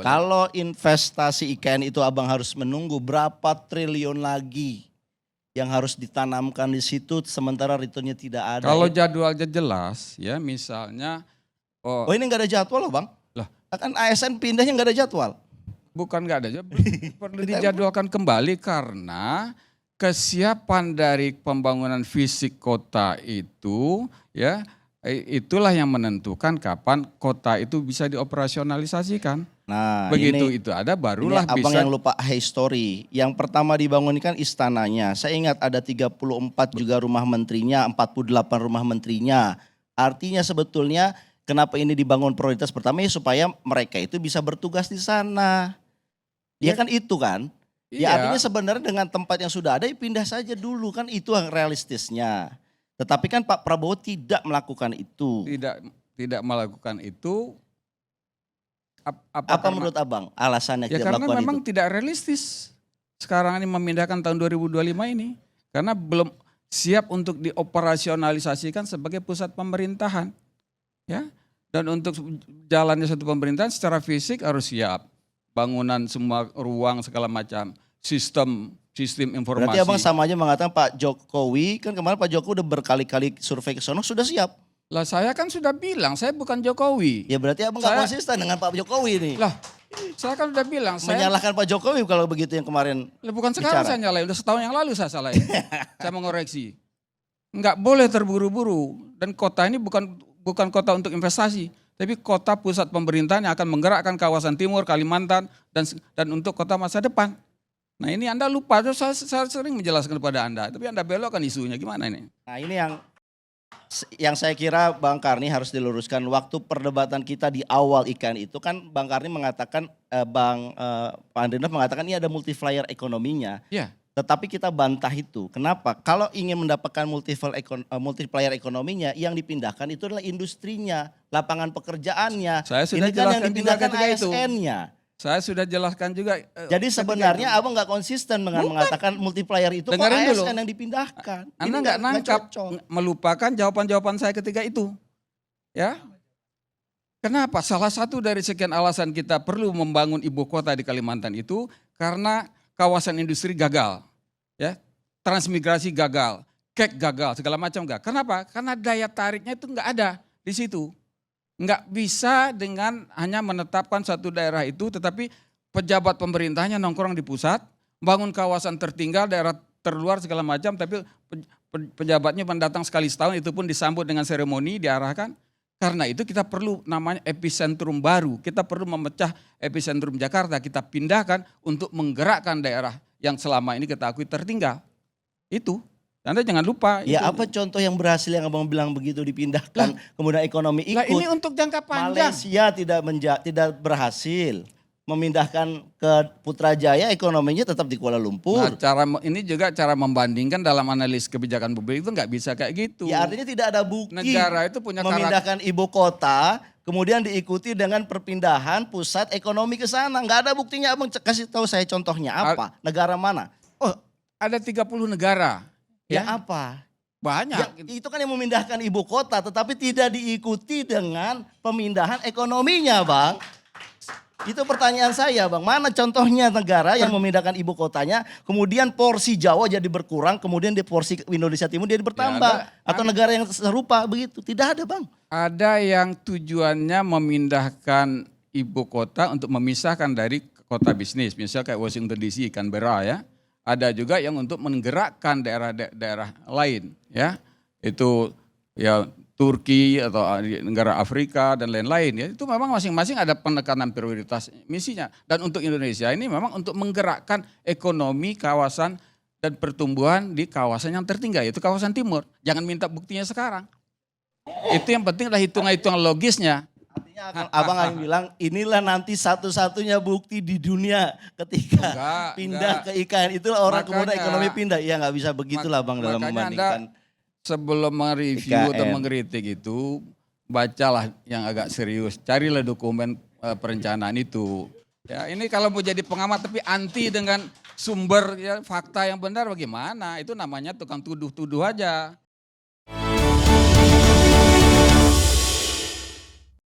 Kalau investasi IKN itu abang harus menunggu berapa triliun lagi yang harus ditanamkan di situ sementara returnnya tidak ada. Kalau jadwalnya jelas ya misalnya. Oh ini nggak ada jadwal loh bang? Lah. Kan ASN pindahnya nggak ada jadwal. Bukan nggak ada, perlu dijadwalkan kembali karena kesiapan dari pembangunan fisik kota itu ya itulah yang menentukan kapan kota itu bisa dioperasionalisasikan. Nah begitu ini, itu ada barulah ini abang bisa. yang lupa history. Yang pertama dibangunkan istananya. Saya ingat ada 34 juga rumah menterinya, 48 rumah menterinya. Artinya sebetulnya kenapa ini dibangun prioritas pertama ya supaya mereka itu bisa bertugas di sana. Ya kan itu kan. Ya Iya. artinya sebenarnya dengan tempat yang sudah ada ya pindah saja dulu kan itu yang realistisnya. Tetapi kan Pak Prabowo tidak melakukan itu. Tidak melakukan itu. Apa menurut abang alasannya Ya tidak karena melakukan memang itu? tidak realistis sekarang ini memindahkan tahun 2025 ini. Karena belum siap untuk dioperasionalisasikan sebagai pusat pemerintahan. Ya. Dan untuk jalannya satu pemerintahan secara fisik harus siap. Bangunan semua ruang segala macam. Sistem informasi. Berarti abang sama aja mengatakan Pak Jokowi, kan kemarin Pak Jokowi udah berkali-kali survei ke sono sudah siap. Lah saya kan sudah bilang saya bukan Jokowi. Ya berarti abang nggak konsisten dengan Pak Jokowi nih. Lah saya kan udah bilang. Menyalahkan Pak Jokowi kalau begitu yang kemarin. Bukan sekarang bicara. Saya nyalain, udah setahun yang lalu saya salahin. Saya mengoreksi. Nggak boleh terburu-buru. Dan kota ini bukan kota untuk investasi. Tapi kota pusat pemerintahan yang akan menggerakkan kawasan timur, Kalimantan, dan untuk kota masa depan. Nah ini Anda lupa, saya sering menjelaskan kepada Anda. Tapi Anda belokkan isunya, gimana ini? Nah ini yang saya kira Bang Karni harus diluruskan. Waktu perdebatan kita di awal ikan itu kan Bang Karni mengatakan, Pak Andrinov mengatakan ini ada multiplier ekonominya. Ya. Tetapi kita bantah itu. Kenapa? Kalau ingin mendapatkan multiplier ekonominya, yang dipindahkan itu adalah industrinya, lapangan pekerjaannya. Saya sudah ini kan yang dipindahkan juga ASN-nya. Saya sudah jelaskan juga. Jadi sebenarnya abang nggak konsisten dengan mengatakan multiplier itu kok ASN yang dipindahkan. Anda nggak nangkap, melupakan jawaban-jawaban saya ketika itu. Ya. Kenapa? Salah satu dari sekian alasan kita perlu membangun ibu kota di Kalimantan itu karena kawasan industri gagal. Ya. Transmigrasi gagal, kek gagal, segala macam gagal. Kenapa? Karena daya tariknya itu nggak ada di situ. Nggak bisa dengan hanya menetapkan satu daerah itu, tetapi pejabat pemerintahnya nongkrong di pusat, bangun kawasan tertinggal, daerah terluar segala macam, tapi pejabatnya mendatang sekali setahun, itu pun disambut dengan seremoni, diarahkan. Karena itu kita perlu namanya epicentrum baru, kita perlu memecah epicentrum Jakarta, kita pindahkan untuk menggerakkan daerah yang selama ini kita akui tertinggal. Itu. Anda jangan lupa. Ya itu. Apa contoh yang berhasil yang abang bilang begitu dipindahkan, kemudian ekonomi ikut. Lah ini untuk jangka panjang. Malaysia tidak berhasil memindahkan ke Putrajaya, ekonominya tetap di Kuala Lumpur. Nah, ini juga cara membandingkan dalam analis kebijakan publik itu nggak bisa kayak gitu. Ya artinya tidak ada bukti negara itu punya memindahkan ibu kota, kemudian diikuti dengan perpindahan pusat ekonomi ke sana. Nggak ada buktinya, abang kasih tahu saya contohnya apa? Negara mana? Oh, ada 30 negara. Ya apa? Banyak. Ya, itu kan yang memindahkan ibu kota, tetapi tidak diikuti dengan pemindahan ekonominya, Bang. Itu pertanyaan saya, Bang. Mana contohnya negara yang memindahkan ibu kotanya, kemudian porsi Jawa jadi berkurang, kemudian di porsi Indonesia Timur jadi bertambah, ya, atau negara yang serupa begitu? Tidak ada, Bang. Ada yang tujuannya memindahkan ibu kota untuk memisahkan dari kota bisnis, misalnya kayak Washington DC, Canberra ya. Ada juga yang untuk menggerakkan daerah-daerah lain ya. Itu ya Turki atau negara Afrika dan lain-lain ya. Itu memang masing-masing ada penekanan prioritas misinya. Dan untuk Indonesia ini memang untuk menggerakkan ekonomi kawasan dan pertumbuhan di kawasan yang tertinggal yaitu kawasan timur. Jangan minta buktinya sekarang. Itu yang penting adalah hitungan logisnya. Artinya abang akan bilang inilah nanti satu-satunya bukti di dunia ketika pindah ke IKN itu orang kemudian ekonomi pindah. Ya nggak bisa begitulah Bang dalam membandingkan. Anda sebelum mereview atau mengkritik itu bacalah yang agak serius. Carilah dokumen perencanaan itu. Ya ini kalau mau jadi pengamat tapi anti dengan sumber ya, fakta yang benar bagaimana? Itu namanya tukang tuduh-tuduh aja.